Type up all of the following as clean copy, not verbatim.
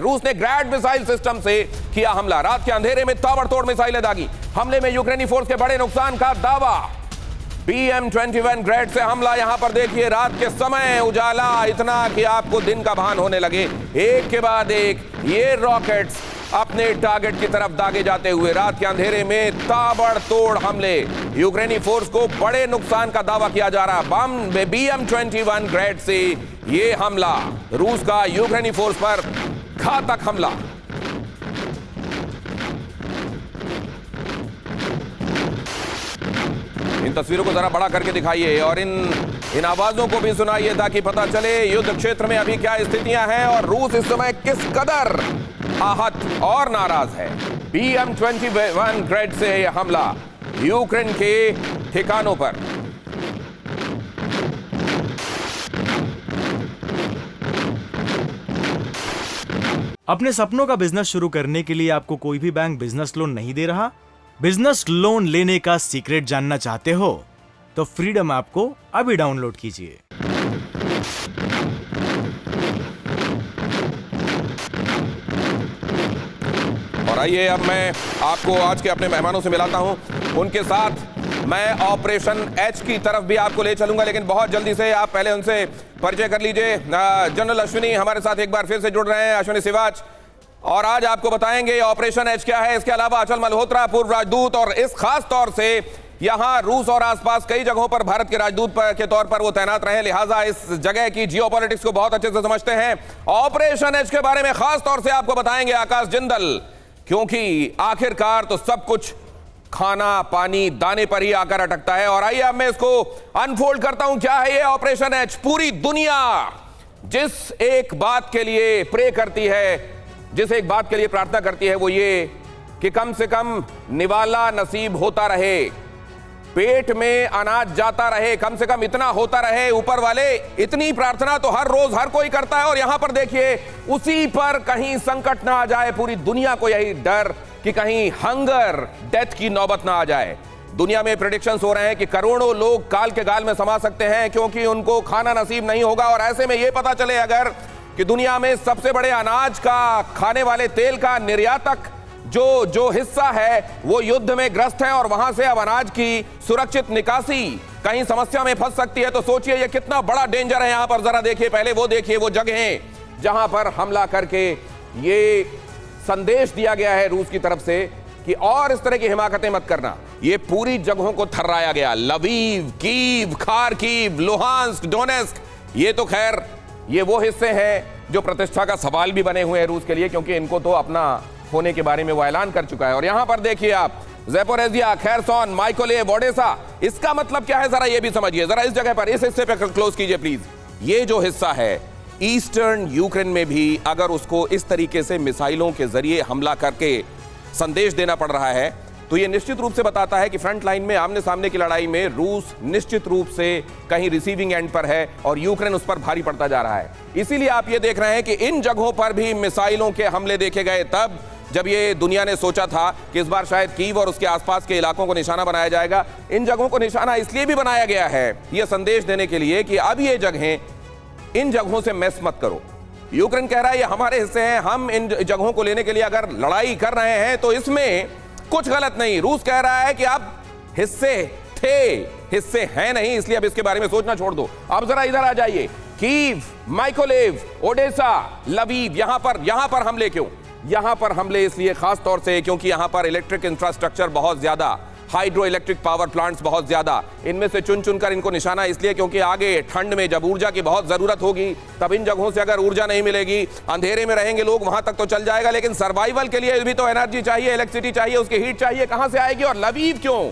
रूस ने ग्रैड missile system से किया हमला। रात के अंधेरे में ताबड़तोड़ मिसाइलें दागी। हमले में यूक्रेनी फोर्स के बड़े नुकसान का दावा। BM-21 ग्रेड से हमला। यहां पर देखिए रात के समय उजाला इतना कि आपको दिन का भान होने लगे। एक के बाद एक ये रॉकेट्स अपने टारगेट की तरफ दागे जाते हुए रात के अंधेरे में ताबड़तोड़ हमले। यूक्रेनी फोर्स को बड़े नुकसान का दावा किया जा रहा। बम BM-21 ग्रेड से ये हमला, रूस का यूक्रेनी फोर्स पर घातक हमला। इन तस्वीरों को जरा बड़ा करके दिखाइए और इन आवाजों को भी सुनाइए ताकि पता चले युद्ध क्षेत्र में अभी क्या स्थितियां हैं और रूस इस समय किस कदर आहत और नाराज है। BM-21 ग्रेड से हमला यूक्रेन के ठिकानों पर। अपने सपनों का बिजनेस शुरू करने के लिए आपको कोई भी बैंक बिजनेस लोन नहीं दे रहा? बिजनेस लोन लेने का सीक्रेट जानना चाहते हो तो फ्रीडम ऐप को अभी डाउनलोड कीजिए। और आइए अब मैं आपको आज के अपने मेहमानों से मिलाता हूं। उनके साथ मैं ऑपरेशन एच की तरफ भी आपको ले चलूंगा, लेकिन बहुत जल्दी से आप पहले उनसे परिचय कर लीजिए। जनरल अश्विनी हमारे साथ एक बार फिर से जुड़ रहे हैं, अश्विनी सिवाच, और आज आपको बताएंगे ऑपरेशन एच क्या है। इसके अलावा अचल मल्होत्रा पूर्व राजदूत, और इस खास तौर से यहां रूस और आसपास कई जगहों पर भारत के राजदूत के तौर पर वो तैनात रहे, लिहाजा इस जगह की जियोपॉलिटिक्स को बहुत अच्छे से समझते हैं। ऑपरेशन एच के बारे में खास तौर से आपको बताएंगे आकाश जिंदल, क्योंकि आखिरकार तो सब कुछ खाना पानी दाने पर ही आकर अटकता है। और आइए अब मैं इसको अनफोल्ड करता हूं। क्या है ये ऑपरेशन एच? पूरी दुनिया जिस एक बात के लिए प्रे करती है, जिस एक बात के लिए प्रार्थना करती है, वो ये कि कम से कम निवाला नसीब होता रहे, पेट में अनाज जाता रहे, कम से कम इतना होता रहे ऊपर वाले। इतनी प्रार्थना तो हर रोज हर कोई करता है। और यहां पर देखिए उसी पर कहीं संकट ना आ जाए। पूरी दुनिया को यही डर कि कहीं हंगर डेथ की नौबत ना आ जाए। दुनिया में प्रेडिक्शंस हो रहे हैं कि करोड़ों लोग काल के गाल में समा सकते हैं क्योंकि उनको खाना नसीब नहीं होगा। और ऐसे में यह पता चले अगर कि दुनिया में सबसे बड़े अनाज का, खाने वाले तेल का निर्यातक जो हिस्सा है वो युद्ध में ग्रस्त है और वहां से अब अनाज की सुरक्षित निकासी कहीं समस्या में फंस सकती है, तो सोचिए ये कितना बड़ा डेंजर है। यहां पर जरा देखिए, पहले वो देखिए वो जगहें जहां पर हमला करके ये संदेश दिया गया है रूस की तरफ से कि और इस तरह की हिमाकतें मत करना। ये पूरी जगहों को थर्राया गया। Lviv, Kyiv, Kharkiv, Luhansk, Donetsk, ये तो खैर ये वो हिस्से हैं जो प्रतिष्ठा का सवाल भी बने हुए हैं रूस के लिए, क्योंकि इनको तो अपना होने के बारे में वो ऐलान कर चुका है। और यहां पर देखिए आप ज़ेपोरिज़िया, खेरसोन, माइकोलेव, ओडेसा, इसका मतलब क्या है जरा ये भी समझिए। जरा इस जगह पर, इस हिस्से पर क्लोज कीजिए प्लीज। ये जो हिस्सा है ईस्टर्न यूक्रेन में भी अगर उसको इस तरीके से मिसाइलों के जरिए हमला करके संदेश देना पड़ रहा है तो ये निश्चित रूप से बताता है कि फ्रंट लाइन में आमने सामने की लड़ाई में रूस निश्चित रूप से कहीं रिसीविंग एंड पर है और यूक्रेन उस पर भारी पड़ता जा रहा है। इसीलिए आप ये देख रहे हैं कि इन जगहों पर भी मिसाइलों के हमले देखे गए तब जब ये दुनिया ने सोचा था कि इस बार शायद कीव और उसके आसपास के इलाकों को निशाना बनाया जाएगा। इन जगहों को निशाना इसलिए भी बनाया गया है यह संदेश देने के लिए कि अब ये जगहें, इन जगहों से मैस मत करो। यूक्रेन कह रहा है ये हमारे हिस्से हैं, हम इन जगहों को लेने के लिए अगर लड़ाई कर रहे हैं तो इसमें कुछ गलत नहीं। रूस कह रहा है कि अब हिस्से थे, हिस्से हैं नहीं, इसलिए अब इसके बारे में सोचना छोड़ दो। अब जरा इधर आ जाइए। कीव, माइकोलेव, ओडेसा, लवीव, यहां पर हमले क्यों? यहां पर हमले इसलिए खास तौर से क्योंकि यहां पर इलेक्ट्रिक इंफ्रास्ट्रक्चर बहुत ज्यादा, हाइड्रो इलेक्ट्रिक पावर प्लांट्स बहुत ज्यादा, इनमें से चुन चुनकर इनको निशाना इसलिए क्योंकि आगे ठंड में जब ऊर्जा की बहुत जरूरत होगी तब इन जगहों से अगर ऊर्जा नहीं मिलेगी, अंधेरे में रहेंगे लोग, वहां तक तो चल जाएगा, लेकिन सर्वाइवल के लिए भी तो एनर्जी चाहिए, इलेक्ट्रिसिटी चाहिए, उसकी हीट चाहिए, कहां से आएगी? और लवीव क्यों?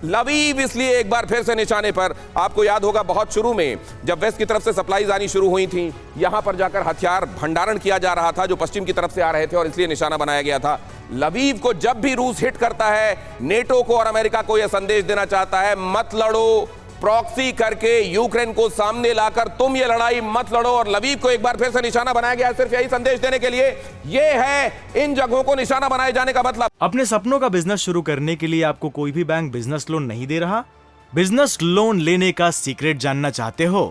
लवीव इसलिए एक बार फिर से निशाने पर। आपको याद होगा बहुत शुरू में जब वेस्ट की तरफ से सप्लाईज आनी शुरू हुई थी, यहां पर जाकर हथियार भंडारण किया जा रहा था जो पश्चिम की तरफ से आ रहे थे और इसलिए निशाना बनाया गया था। लवीव को जब भी रूस हिट करता है, नेटो को और अमेरिका को यह संदेश देना चाहता है मत लड़ो, प्रॉक्सी करके यूक्रेन को सामने लाकर तुम ये लड़ाई मत लड़ो। और लवीव को एक बार फिर से निशाना बनाया गया है सिर्फ यही संदेश देने के लिए। यह है इन जगहों को निशाना बनाए जाने का मतलब। अपने सपनों का बिजनेस शुरू करने के लिए आपको कोई भी बैंक बिजनेस लोन नहीं दे रहा? बिजनेस लोन लेने का सीक्रेट जानना चाहते हो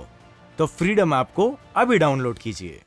तो फ्रीडम ऐप को अभी डाउनलोड कीजिए।